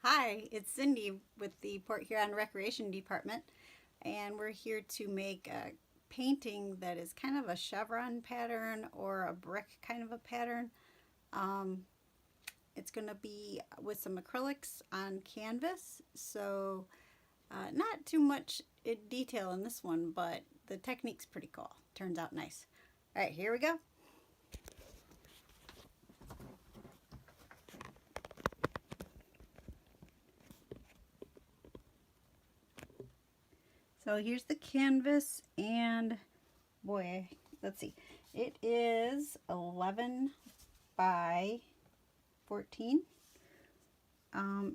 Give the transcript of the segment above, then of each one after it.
Hi, it's Cindy with the Port Huron Recreation Department, and we're here to make a painting that is kind of a chevron pattern or a brick kind of a pattern. Um, it's going to be with some acrylics on canvas, so not too much detail in this one, but the technique's pretty cool. Turns out nice. All right, here we go. So here's the canvas, and boy, let's see. It is 11 by 14.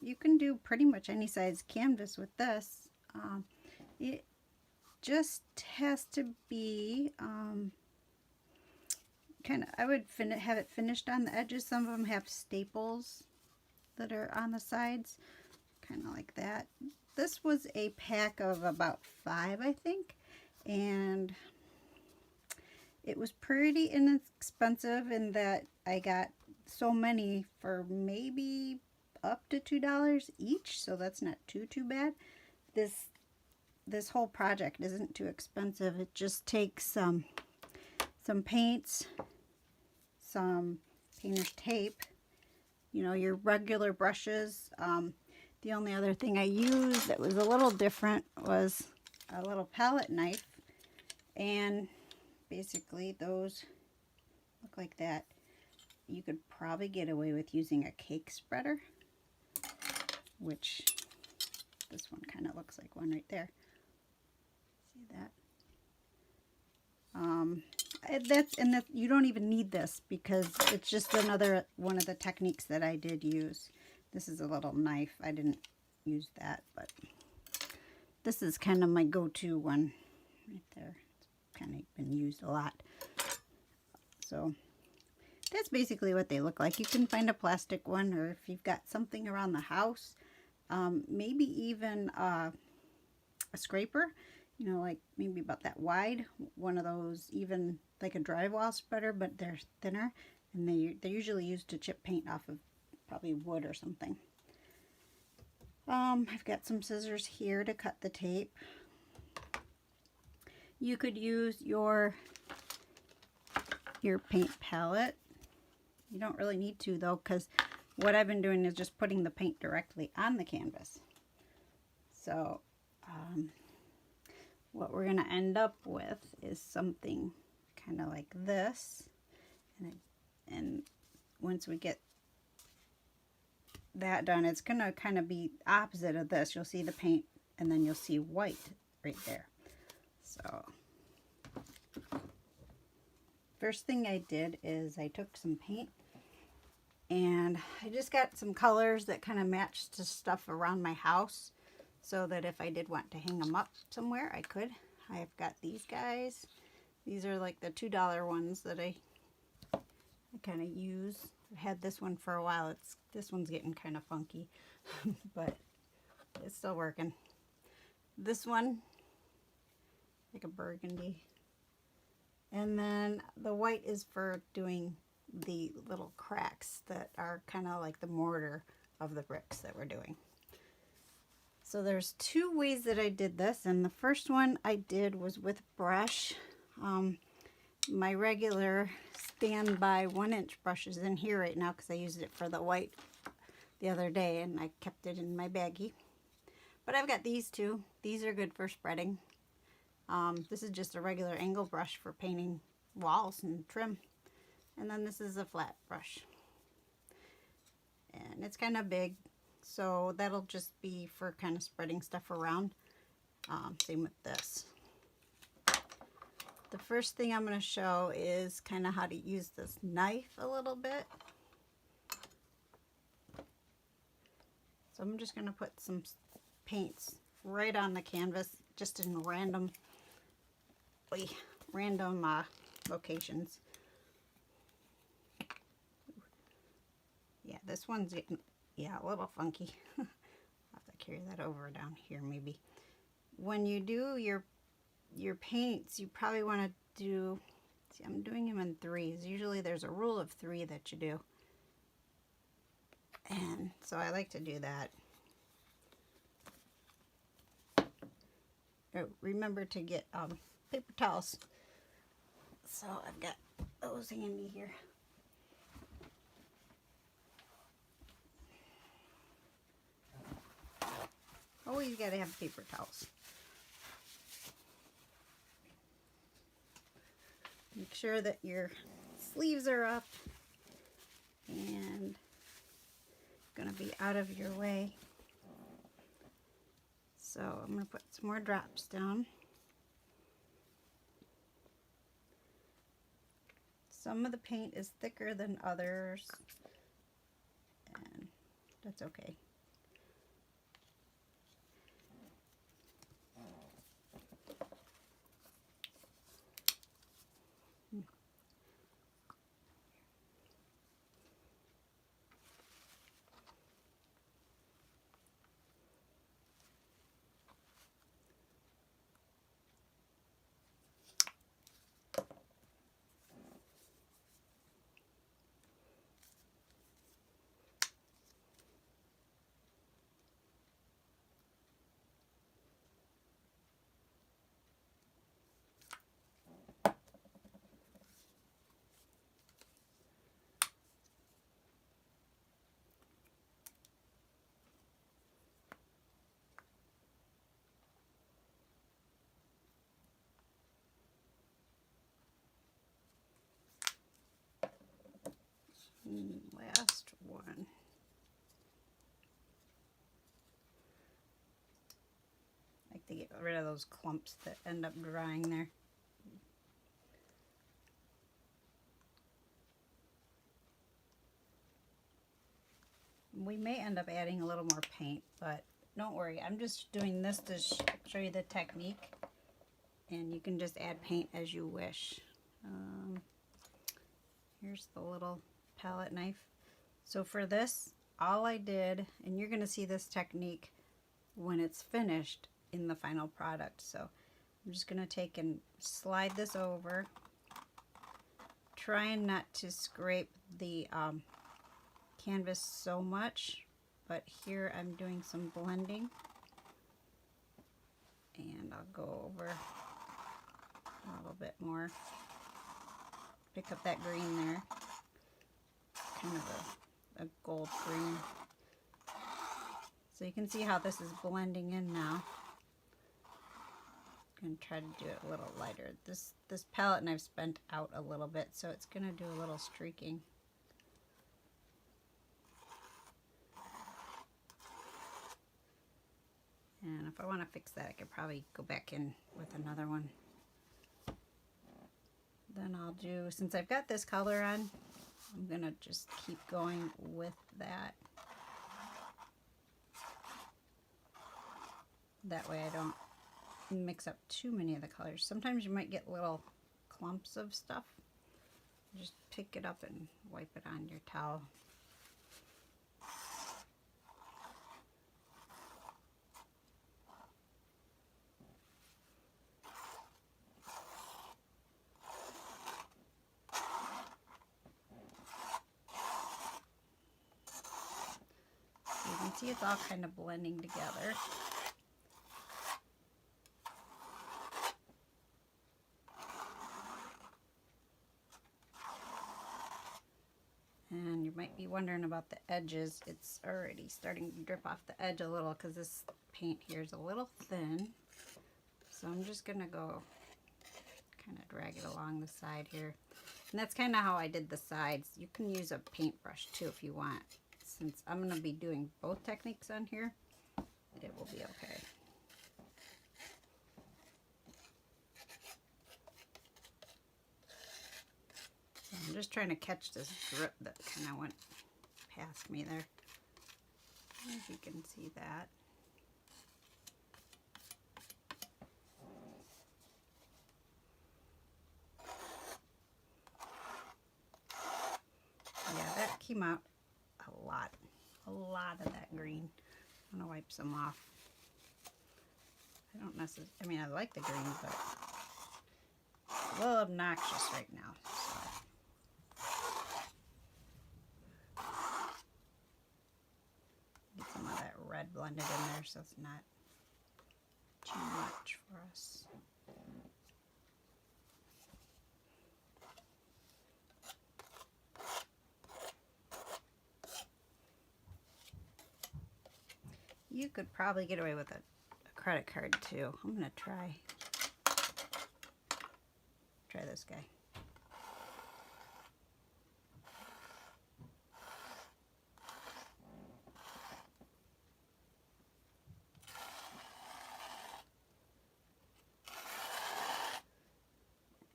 You can do pretty much any size canvas with this. It just has to be kind of, I would have it finished on the edges. Some of them have staples that are on the sides, kind of like that. This was a pack of about 5, I think, and it was pretty inexpensive in that I got so many for maybe up to $2 each, so that's not too bad. This whole project isn't too expensive. It just takes some paints, some painter's tape, you know, your regular brushes. The only other thing I used that was a little different was a little palette knife, and basically those look like that. You could probably get away with using a cake spreader, which this one kind of looks like one right there. See that? That's you don't even need this because it's just another one of the techniques that I did use. This is a little knife. I didn't use that, but this is kind of my go-to one right there. It's kind of been used a lot. So that's basically what they look like. You can find a plastic one, or if you've got something around the house, maybe even a scraper, you know, like maybe about that wide, one of those, even like a drywall spreader, but they're thinner, and they're usually used to chip paint off of probably wood or something. I've got some scissors here to cut the tape. You could use your paint palette. You don't really need to though, because what I've been doing is just putting the paint directly on the canvas. So what we're going to end up with is something kind of like this, and once we get that done, it's going to kind of be opposite of this. You'll see the paint, and then you'll see white right there. So first thing I did is I took some paint, and I just got some colors that kind of matched to stuff around my house, so that if I did want to hang them up somewhere, I could. I've got these guys. These are like the $2 ones that I kind of use. I've had this one for a while. This one's getting kind of funky, but it's still working. This one, like a burgundy. And then the white is for doing the little cracks that are kind of like the mortar of the bricks that we're doing. So there's 2 ways that I did this, and the first one I did was with brush. My regular standby 1-inch brush is in here right now because I used it for the white the other day and I kept it in my baggie. But I've got these 2. These are good for spreading. This is just a regular angle brush for painting walls and trim. And then this is a flat brush. And it's kind of big, so that'll just be for kind of spreading stuff around. Same with this. The first thing I'm going to show is kind of how to use this knife a little bit. So I'm just going to put some paints right on the canvas, just in random locations. Yeah, this one's getting, a little funky. I'll have to carry that over down here maybe. When you do your paints, you probably want to do, see, I'm doing them in 3s. Usually there's a rule of 3 that you do. And so I like to do that. remember to get paper towels. So I've got those handy here. Always got to have paper towels. Make sure that your sleeves are up and going to be out of your way. So I'm going to put some more drops down. Some of the paint is thicker than others, and that's okay. Last one. I like to get rid of those clumps that end up drying there. We may end up adding a little more paint, but don't worry. I'm just doing this to show you the technique, and you can just add paint as you wish. Here's the little palette knife. So for this, all I did, and you're going to see this technique when it's finished in the final product. So I'm just going to take and slide this over, trying not to scrape the canvas so much, but here I'm doing some blending, and I'll go over a little bit more. Pick up that green there, kind of a gold green. So you can see how this is blending in now. I'm going to try to do it a little lighter. This palette knife's bent out a little bit, so it's going to do a little streaking. And if I want to fix that, I could probably go back in with another one. Then I'll do, since I've got this color on, I'm going to just keep going with that. That way I don't mix up too many of the colors. Sometimes you might get little clumps of stuff. Just pick it up and wipe it on your towel. See, it's all kind of blending together. And you might be wondering about the edges. It's already starting to drip off the edge a little because this paint here is a little thin. So I'm just going to go kind of drag it along the side here. And that's kind of how I did the sides. You can use a paintbrush too if you want. Since I'm going to be doing both techniques on here, it will be okay. So I'm just trying to catch this drip that kind of went past me there. I don't know if you can see that. Yeah, that came out a lot of that green. I'm gonna wipe some off. I don't necessarily, I mean, I like the green, but it's a little obnoxious right now. So. Get some of that red blended in there so it's not too much for us. You could probably get away with a credit card too. I'm gonna try this guy.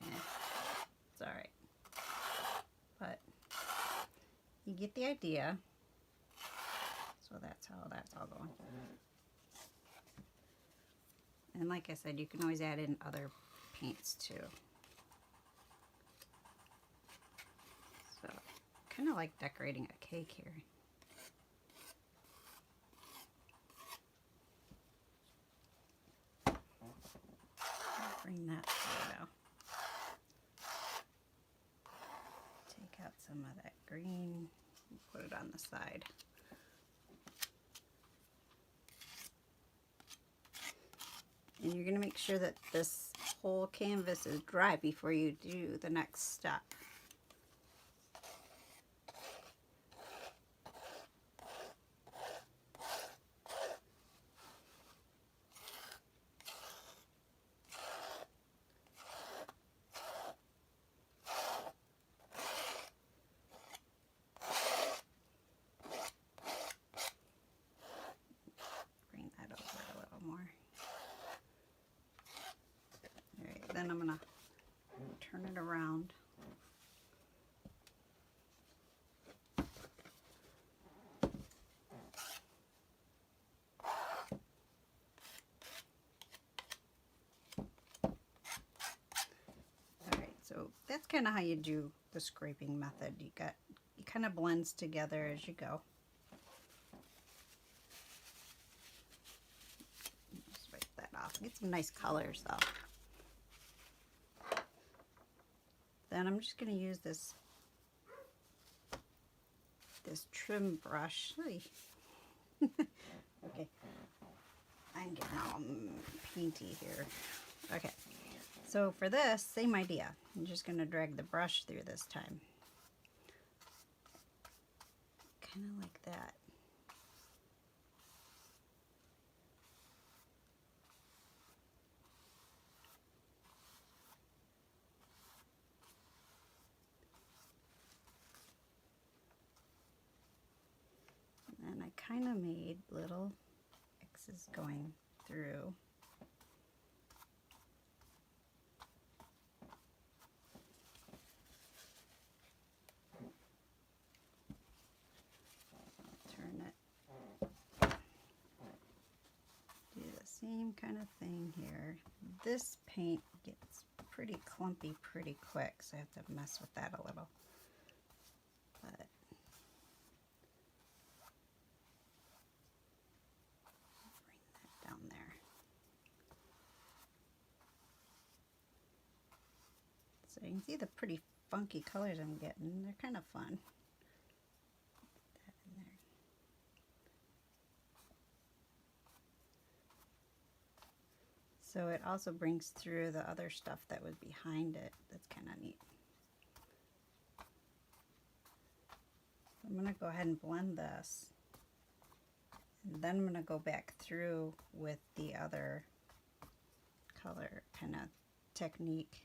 It's all right, but you get the idea. So that's how that's all going. And like I said, you can always add in other paints too. So kind of like decorating a cake here. Bring that through now. Take out some of that green and put it on the side. And you're going to make sure that this whole canvas is dry before you do the next step. Bring that over a little more. Then I'm going to turn it around. Alright, so that's kind of how you do the scraping method. It kind of blends together as you go. Just wipe that off. Get some nice colors though. Then I'm just going to use this trim brush. Okay, I'm getting all painty here. Okay, so for this, same idea. I'm just going to drag the brush through this time. Kind of like that. And I kind of made little X's going through. Turn it. Do the same kind of thing here. This paint gets pretty clumpy pretty quick, so I have to mess with that a little. But down there. So you can see the pretty funky colors I'm getting. They're kind of fun. Put that in there. So it also brings through the other stuff that was behind it. That's kind of neat. So I'm going to go ahead and blend this. And then I'm going to go back through with the other color kind of technique.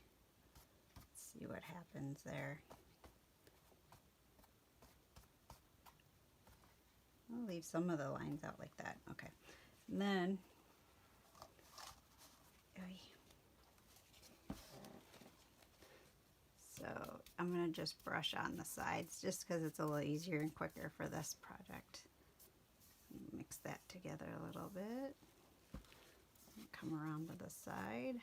Let's see what happens there. I'll leave some of the lines out like that. Okay. And then, so I'm going to just brush on the sides just because it's a little easier and quicker for this project. Mix that together a little bit. Come around to the side.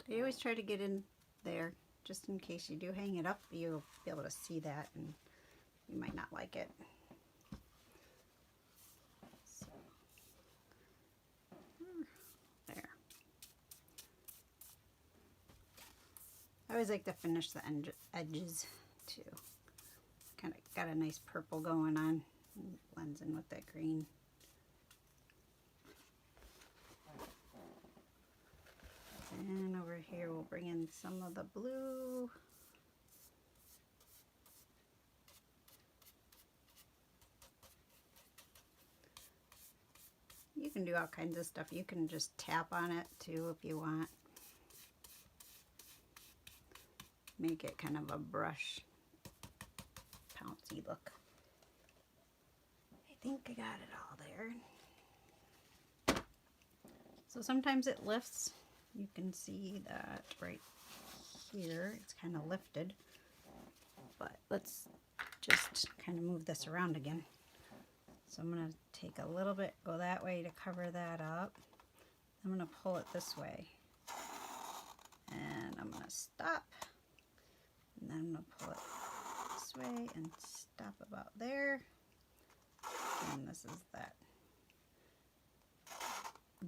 I always try to get in there just in case you do hang it up. You'll be able to see that and you might not like it. So, there. I always like to finish the edges too. Kind of got a nice purple going on Blends in with that green. And over here we'll bring in some of the blue. You can do all kinds of stuff. You can just tap on it too if you want. Make it kind of a brush pouncy look. I think I got it all there. So sometimes it lifts. You can see that right here. It's kind of lifted. But let's just kind of move this around again. So I'm going to take a little bit, go that way to cover that up. I'm going to pull it this way. And I'm going to stop. And then I'm going to pull it this way and stop about there. And this is that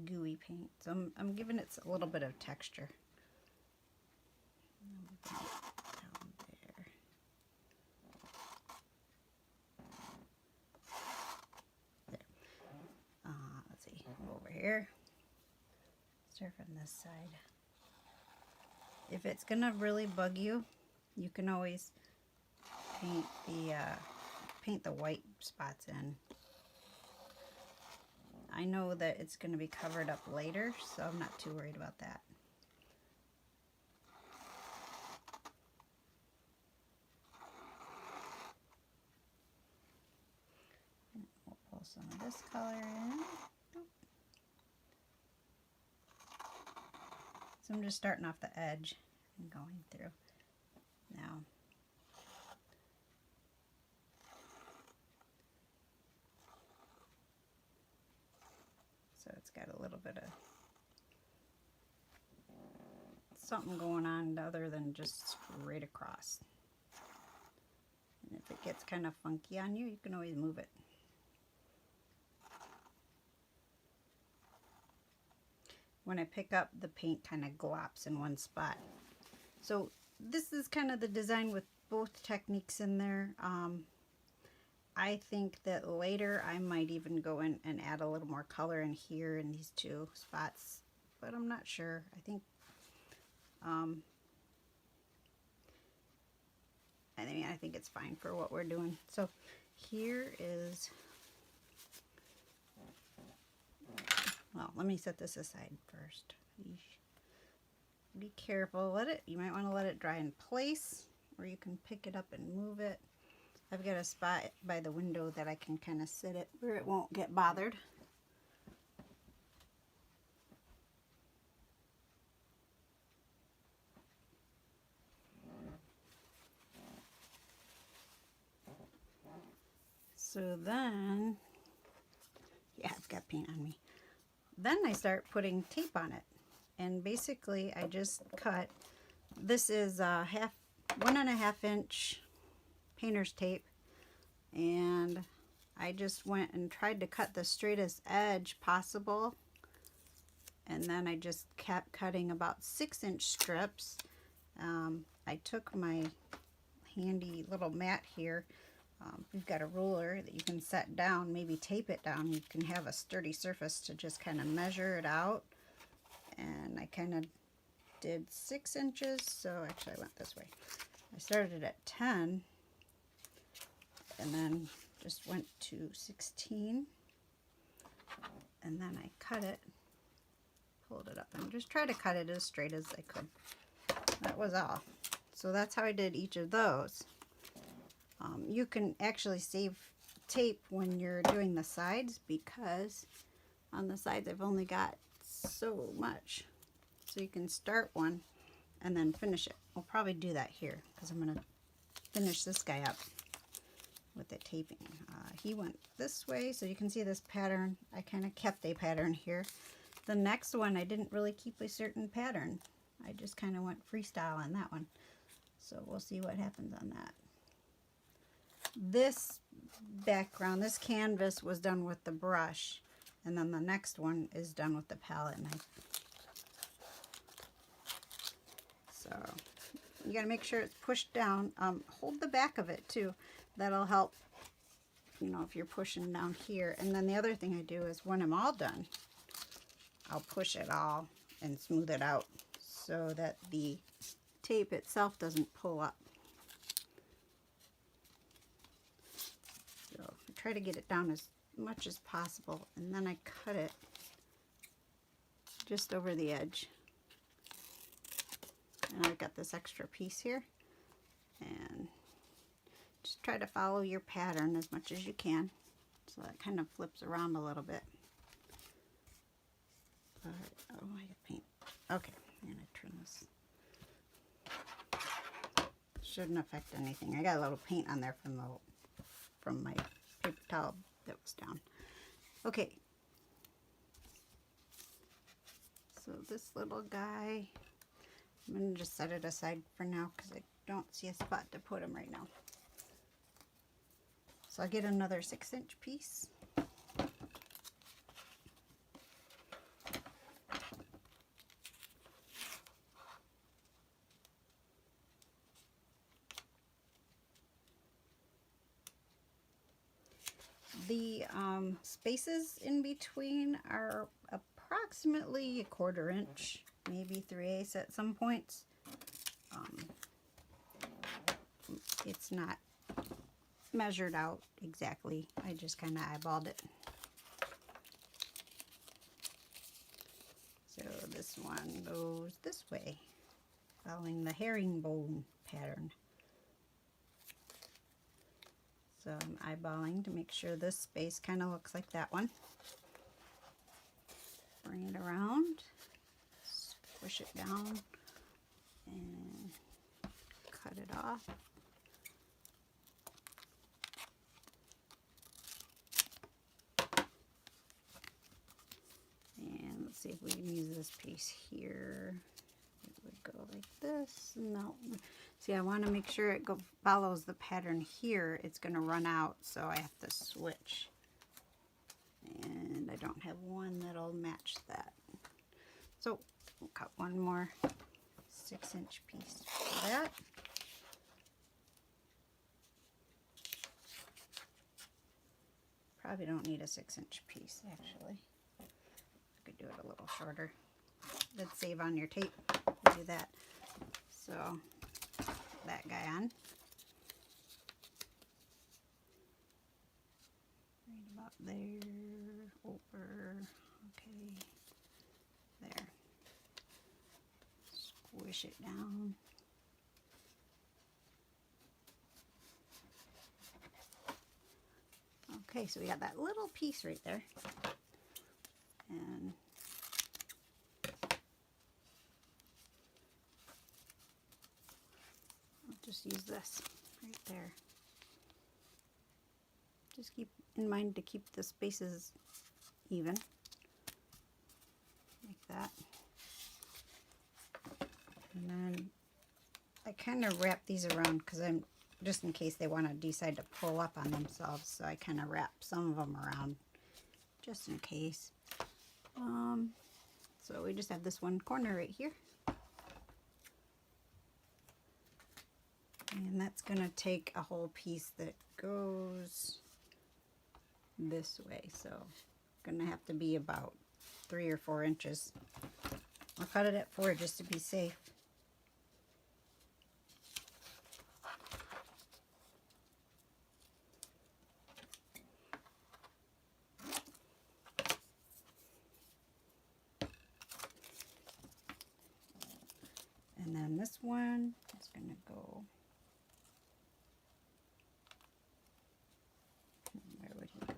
gooey paint. So I'm giving it a little bit of texture. Down there. There. Let's see. Go over here. Start from this side. If it's gonna really bug you, you can always paint the white spots in. I know that it's going to be covered up later, so I'm not too worried about that. We'll pull some of this color in. So I'm just starting off the edge and going through. Now, so it's got a little bit of something going on other than just straight across. And if it gets kind of funky on you, you can always move it. When I pick up, the paint kind of glops in one spot. So this is kind of the design with both techniques in there. I think that later I might even go in and add a little more color in here in these two spots, but I'm not sure. I think I think it's fine for what we're doing. So here is, well, let me set this aside first. Be careful. You might want to let it dry in place, or you can pick it up and move it. I've got a spot by the window that I can kind of sit it where it won't get bothered. So then, yeah, I've got paint on me. Then I start putting tape on it. And basically I just cut, this is 1.5 inch painter's tape, and I just went and tried to cut the straightest edge possible, and then I just kept cutting about 6-inch strips. I took my handy little mat here. We've got a ruler that you can set down, maybe tape it down. You can have a sturdy surface to just kind of measure it out. And I kind of did 6 inches, so actually I went this way. I started at 10 and then just went to 16, and then I cut it, pulled it up, and just tried to cut it as straight as I could. That was all. So that's how I did each of those. You can actually save tape when you're doing the sides, because on the sides I've only got so much. So you can start one and then finish it. I'll probably do that here because I'm going to finish this guy up with the taping. He went this way, so you can see this pattern. I kind of kept a pattern here. The next one I didn't really keep a certain pattern. I just kind of went freestyle on that one. So we'll see what happens on that. This background, this canvas was done with the brush, and then the next one is done with the palette knife. So you got to make sure it's pushed down. Hold the back of it too. That'll help you know, if you're pushing down here. And then the other thing I do is when I'm all done, I'll push it all and smooth it out so that the tape itself doesn't pull up. So I try to get it down as much as possible, and then I cut it just over the edge. And I've got this extra piece here, and just try to follow your pattern as much as you can, so that kind of flips around a little bit. But, oh, I got paint. Okay, I'm gonna turn this. Shouldn't affect anything. I got a little paint on there from my paper towel that was down. Okay. So this little guy, I'm gonna just set it aside for now because I don't see a spot to put him right now. So I'll get another 6-inch piece. The spaces in between are approximately 1/4 inch, maybe 3/8 at some points. It's not measured out exactly. I just kind of eyeballed it. So this one goes this way, following the herringbone pattern. So I'm eyeballing to make sure this space kind of looks like that one. Bring it around, squish it down, and cut it off. And let's see if we can use this piece here. It would go like this. No. See, I want to make sure it follows the pattern here. It's going to run out, so I have to switch. And I don't have one that'll match that. So we'll cut one more 6-inch piece for that. Probably don't need a 6-inch piece, actually. I could do it a little shorter. Let's save on your tape. Do that. So that guy on. Right about there, over, okay, there. Squish it down. Okay, so we got that little piece right there. And I'll just use this right there. Just keep in mind to keep the spaces even, like that. And then I kind of wrap these around because I'm just in case they want to decide to pull up on themselves. So I kind of wrap some of them around just in case. So we just have this one corner right here. And that's going to take a whole piece that goes this way. So going to have to be about 3 or 4 inches. I'll cut it at 4 just to be safe. And then this one is going to go, where would he go?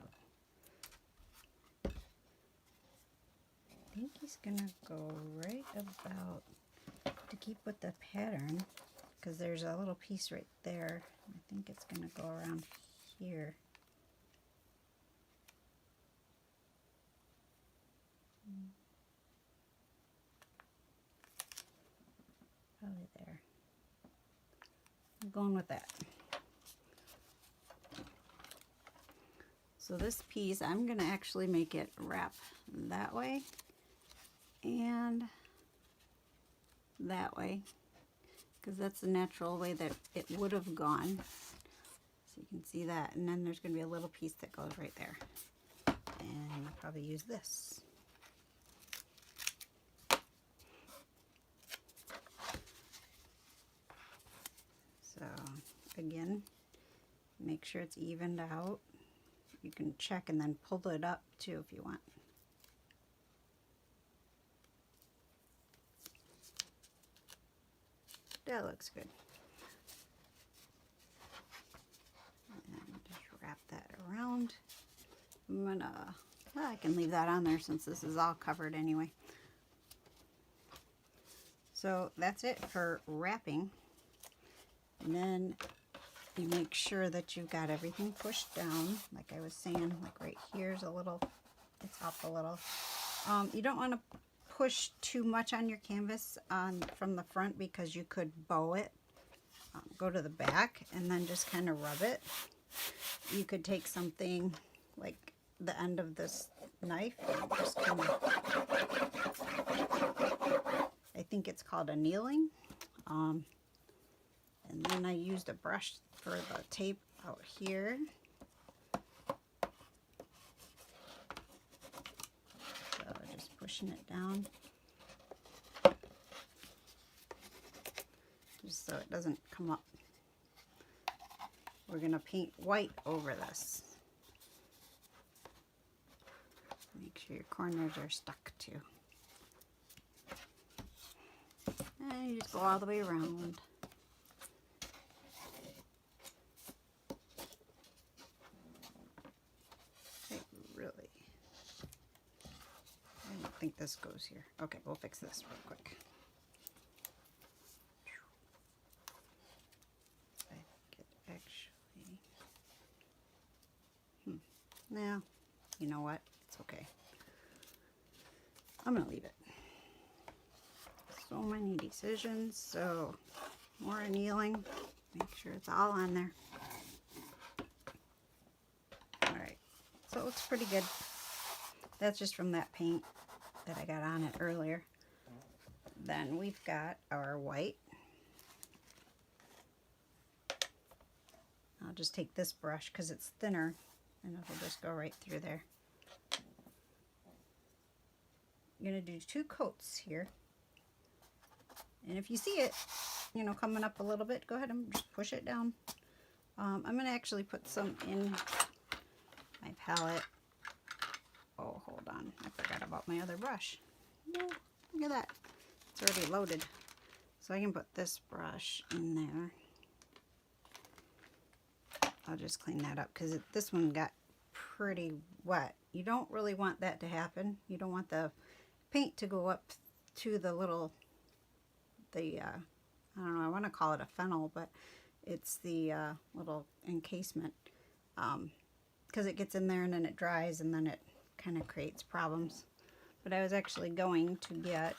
I think he's going to go right about, to keep with the pattern, because there's a little piece right there. I think it's going to go around here. Probably there. I'm going with that. So this piece, I'm going to actually make it wrap that way and that way, because that's the natural way that it would have gone. So you can see that, and then there's going to be a little piece that goes right there. And I'll probably use this. So again, make sure it's evened out. You can check and then pull it up too if you want. That looks good. And just wrap that around. I'm gonna, well, I can leave that on there since this is all covered anyway. So that's it for wrapping. And then you make sure that you've got everything pushed down. Like I was saying, like right here's a little, it's up a little. You don't want to push too much on your canvas from the front because you could bow it. Go to the back and then just kind of rub it. You could take something like the end of this knife and just kind of, I think it's called a kneeling. And then I used a brush for the tape out here. So just pushing it down. Just so it doesn't come up. We're going to paint white over this. Make sure your corners are stuck too. And you just go all the way around. I don't think this goes here. Okay, we'll fix this real quick. I think it actually... Now, you know what? It's okay. I'm going to leave it. So many decisions, so more annealing. Make sure it's all on there. Alright, so it looks pretty good. That's just from that paint that I got on it earlier. Then we've got our white. I'll just take this brush because it's thinner and it'll just go right through there. I'm going to do 2 coats here. And if you see it, you know, coming up a little bit, go ahead and just push it down. I'm going to actually put some in my palette. Oh, hold on. I forgot about my other brush. No, look at that. It's already loaded. So I can put this brush in there. I'll just clean that up because this one got pretty wet. You don't really want that to happen. You don't want the paint to go up to the little, I don't know, I want to call it a funnel, but it's the little encasement. Because it gets in there and then it dries and then it kind of creates problems. But I was actually going to get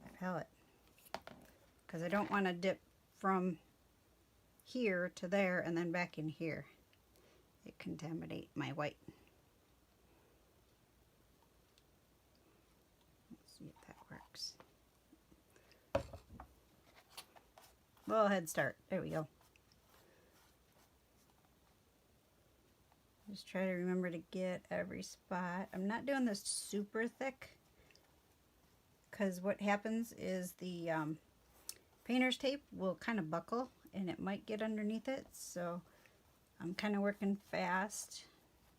my palette because I don't want to dip from here to there and then back in here. It contaminate my white. Let's see if that works. Little head start. There we go. Just try to remember to get every spot. I'm not doing this super thick because what happens is the painter's tape will kind of buckle and it might get underneath it. So I'm kind of working fast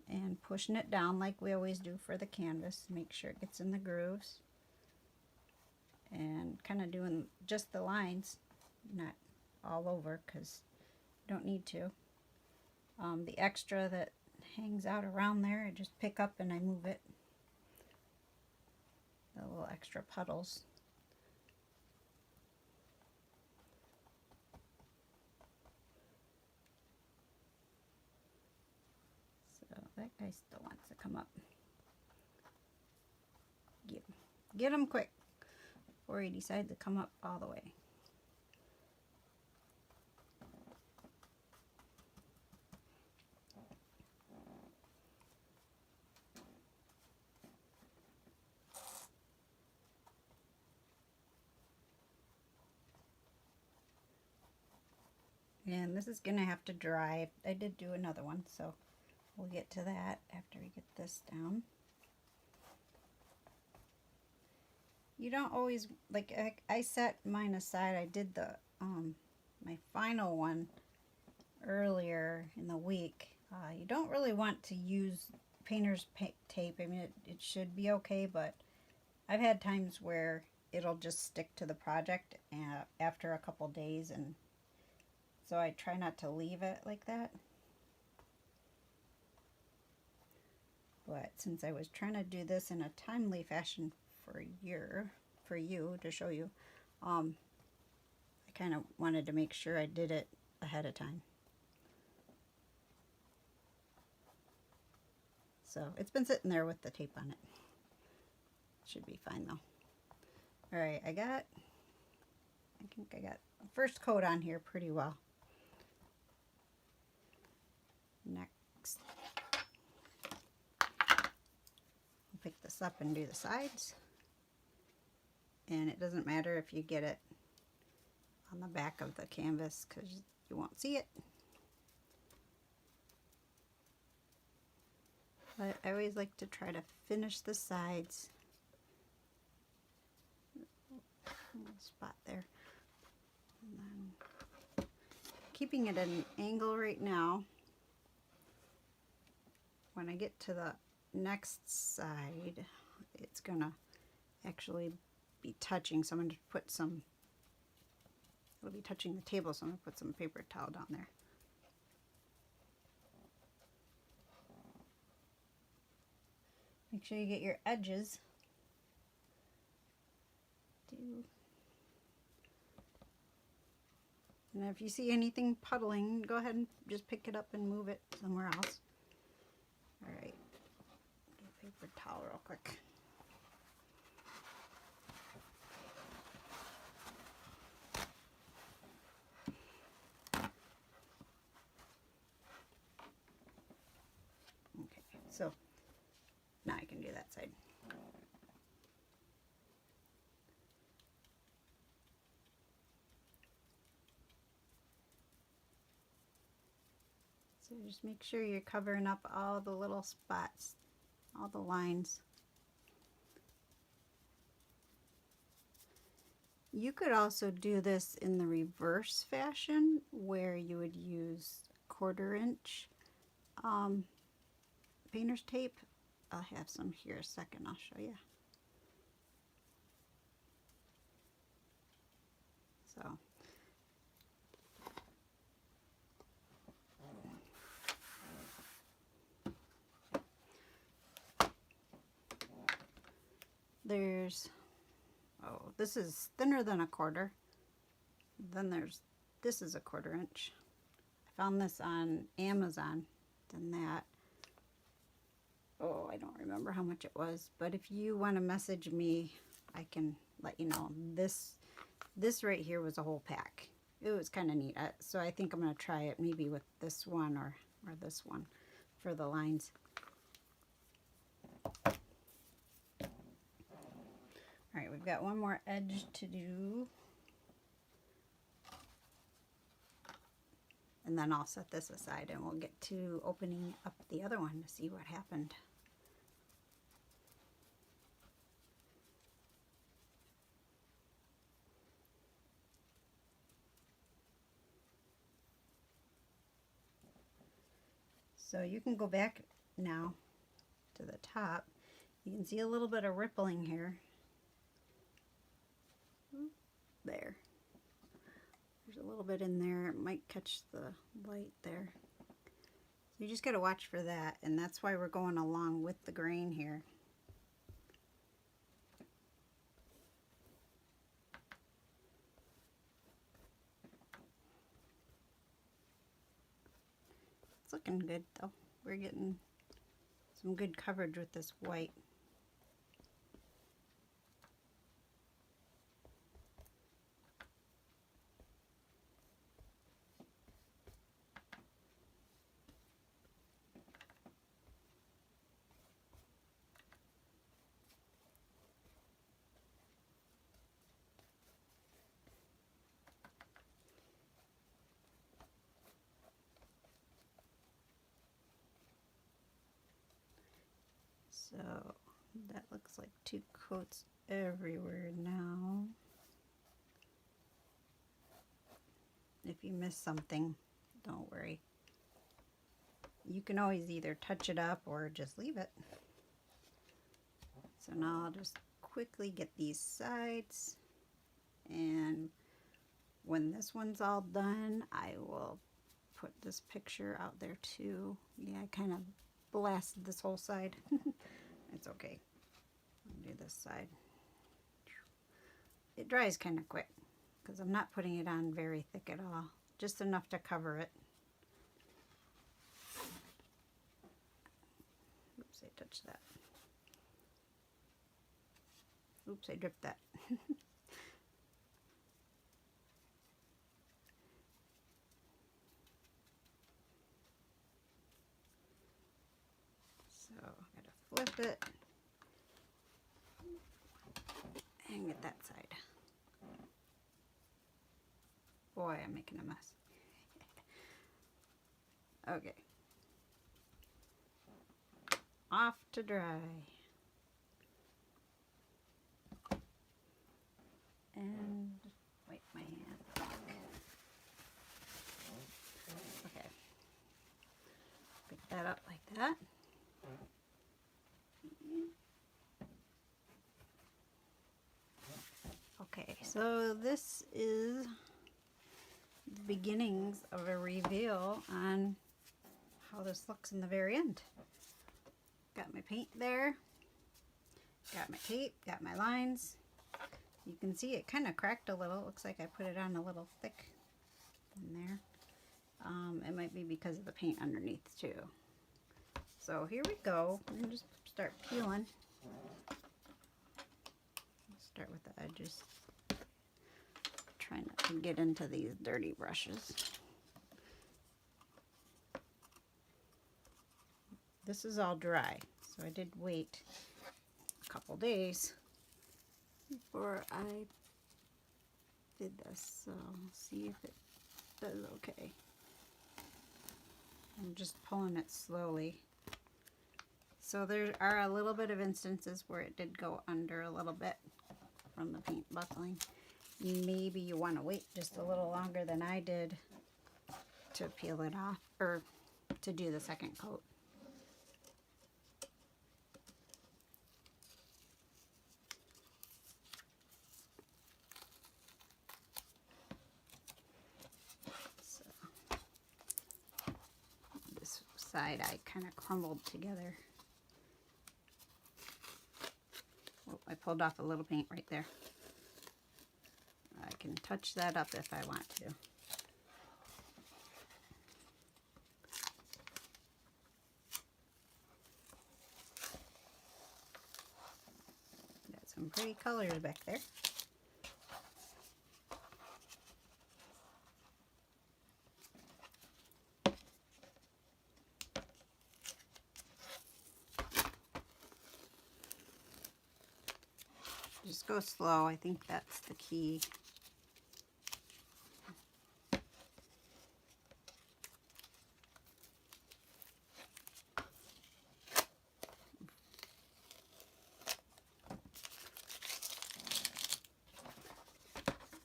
and pushing it down like we always do for the canvas. Make sure it gets in the grooves. And kind of doing just the lines, not all over because you don't need to. The extra that hangs out around there, I just pick up and I move it. The little extra puddles. So that guy still wants to come up. Get him quick before he decides to come up all the way. And this is gonna have to dry. I did do another one, so we'll get to that after we get this down. You don't always, like, I set mine aside. I did the my final one earlier in the week. You don't really want to use painter's tape. I mean, it should be okay, but I've had times where it'll just stick to the project after a couple days, and so I try not to leave it like that. But since I was trying to do this in a timely fashion for you to show you, I kind of wanted to make sure I did it ahead of time. So it's been sitting there with the tape on it. Should be fine though. All right, I think I got the first coat on here pretty well. Next, I'll pick this up and do the sides. And it doesn't matter if you get it on the back of the canvas because you won't see it. But I always like to try to finish the sides. Spot there. And then keeping it at an angle right now. When I get to the next side, it's gonna actually be touching, so I'm going to put some, it'll be touching the table, so I'm going to put some paper towel down there. Make sure you get your edges. And if you see anything puddling, go ahead and just pick it up and move it somewhere else. Alright, get a paper towel real quick. So now I can do that side. So just make sure you're covering up all the little spots, all the lines. You could also do this in the reverse fashion where you would use 1/4 inch painter's tape. I'll have some here a second, I'll show you. So there's, oh, this is thinner than 1/4. Then this is 1/4 inch. I found this on Amazon. Done that. Oh, I don't remember how much it was, but if you want to message me, I can let you know. This right here was a whole pack. It was kind of neat. So I think I'm going to try it maybe with this one or this one for the lines. All right, we've got one more edge to do. And then I'll set this aside and we'll get to opening up the other one to see what happened. So you can go back now to the top. You can see a little bit of rippling here. There. There's a little bit in there. It might catch the light there. So you just got to watch for that, and that's why we're going along with the grain here. It's looking good though. We're getting some good coverage with this white. So that looks like 2 coats everywhere now. If you miss something, don't worry. You can always either touch it up or just leave it. So now I'll just quickly get these sides, and when this one's all done, I will put this picture out there too. Yeah, I kind of blasted this whole side. It's okay. I'll do this side. It dries kind of quick because I'm not putting it on very thick at all, just enough to cover it. Oops, I touched that. Oops, I dripped that. So I'm going to flip it and get that side. Boy, I'm making a mess. Okay. Off to dry. And wipe my hand. Okay. Pick that up like that. Okay, so this is the beginnings of a reveal on how this looks in the very end. Got my paint there, got my tape, got my lines. You can see it kind of cracked a little. It looks like I put it on a little thick in there. It might be because of the paint underneath too. So here we go. We're gonna just start peeling. Start with the edges. Try not to get into these dirty brushes. This is all dry, so I did wait a couple days before I did this, so see if it does okay. I'm just pulling it slowly. So there are a little bit of instances where it did go under a little bit from the paint buckling. Maybe you want to wait just a little longer than I did to peel it off, or to do the second coat. So this side I kind of crumbled together. Oh, I pulled off a little paint right there. I can touch that up if I want to. Got some pretty colors back there. Just go slow. I think that's the key.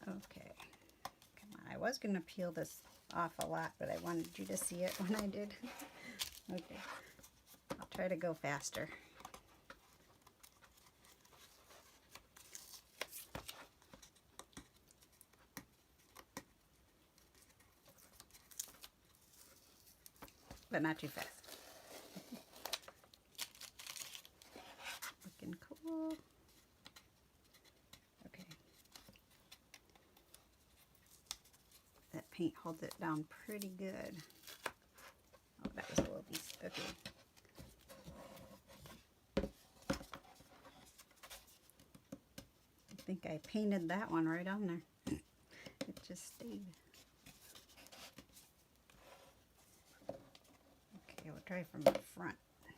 Okay, come on. I was going to peel this off a lot, but I wanted you to see it when I did. Okay, I'll try to go faster. But not too fast. Looking cool. Okay. That paint holds it down pretty good. Oh, that was a little piece. Okay. I think I painted that one right on there. It just stayed. Okay, we'll try from the front. There.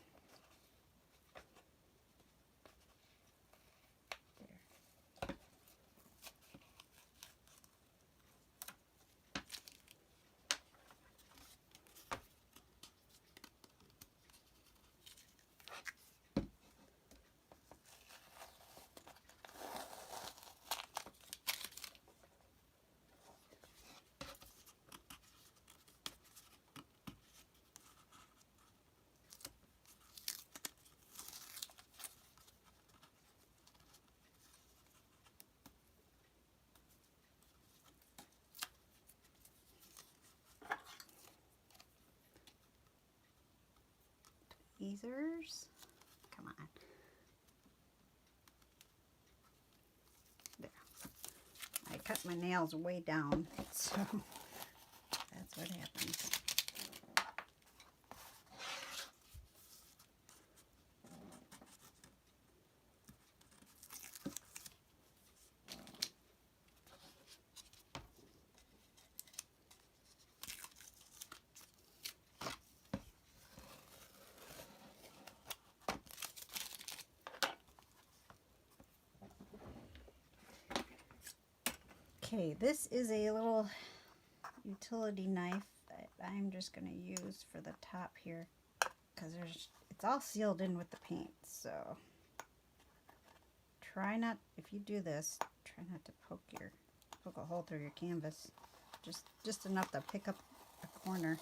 tweezers. Come on. There. I cut my nails way down, so that's what happens. Okay, this is a little utility knife that I'm just going to use for the top here because it's all sealed in with the paint. So try not, if you do this, try not to poke a hole through your canvas. Just enough to pick up a corner.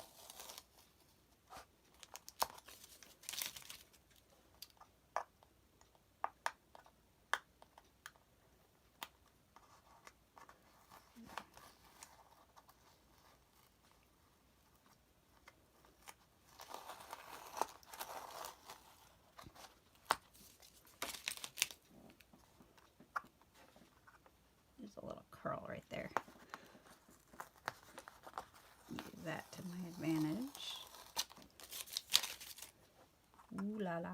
There's a little curl right there. Use that to my advantage. Ooh la la.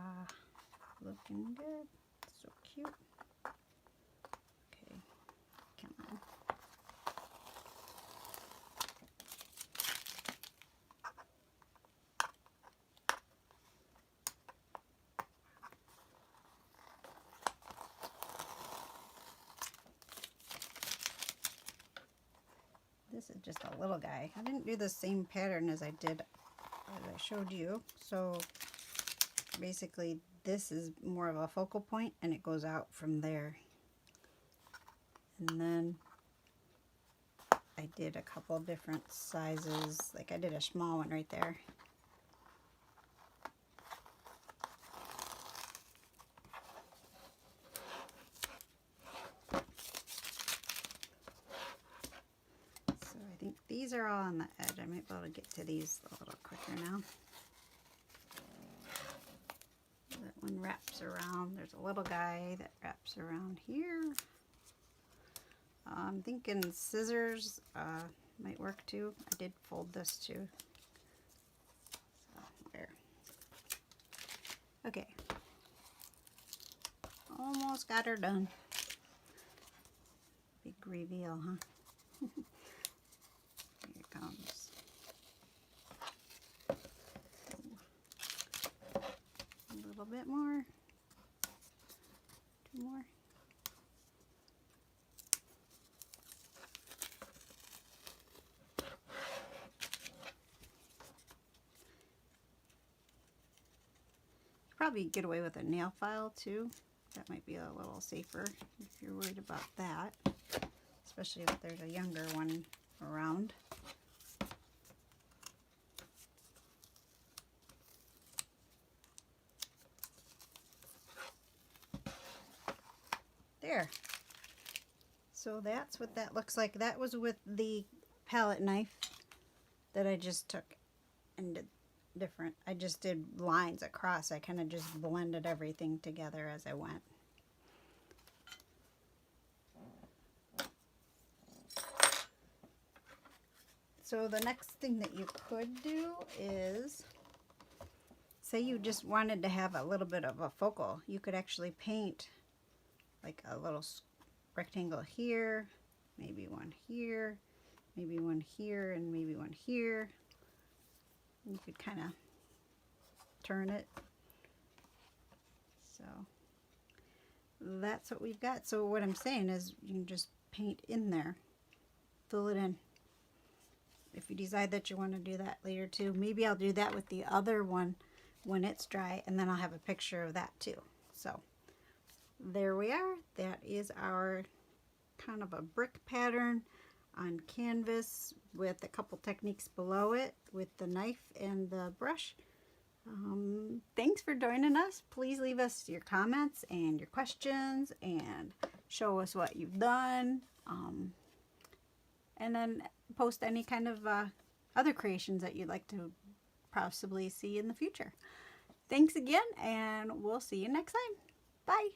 Looking good. So cute. Okay, come on. This is just a little guy. I didn't do the same pattern as I did as I showed you. So basically this is more of a focal point and it goes out from there. And then I did a couple different sizes. Like I did a small one right there. These are all on the edge. I might be able to get to these a little quicker now. That one wraps around. There's a little guy that wraps around here. I'm thinking scissors might work too. I did fold this too. So, there. Okay. Almost got her done. Big reveal, huh? Comes. A little bit more. 2 more. Probably get away with a nail file too. That might be a little safer if you're worried about that, especially if there's a younger one around. There. So that's what that looks like. That was with the palette knife that I just took and did different. I just did lines across. I kind of just blended everything together as I went. So the next thing that you could do is, say you just wanted to have a little bit of a focal, you could actually paint like a little rectangle here, maybe one here, maybe one here, and maybe one here. You could kind of turn it. So that's what we've got. So what I'm saying is you can just paint in there, fill it in. If you decide that you want to do that later too, maybe I'll do that with the other one when it's dry, and then I'll have a picture of that too. So there we are. That is our kind of a brick pattern on canvas with a couple techniques below it with the knife and the brush. Thanks for joining us. Please leave us your comments and your questions and show us what you've done. And then post any kind of other creations that you'd like to possibly see in the future. Thanks again, and we'll see you next time. Bye.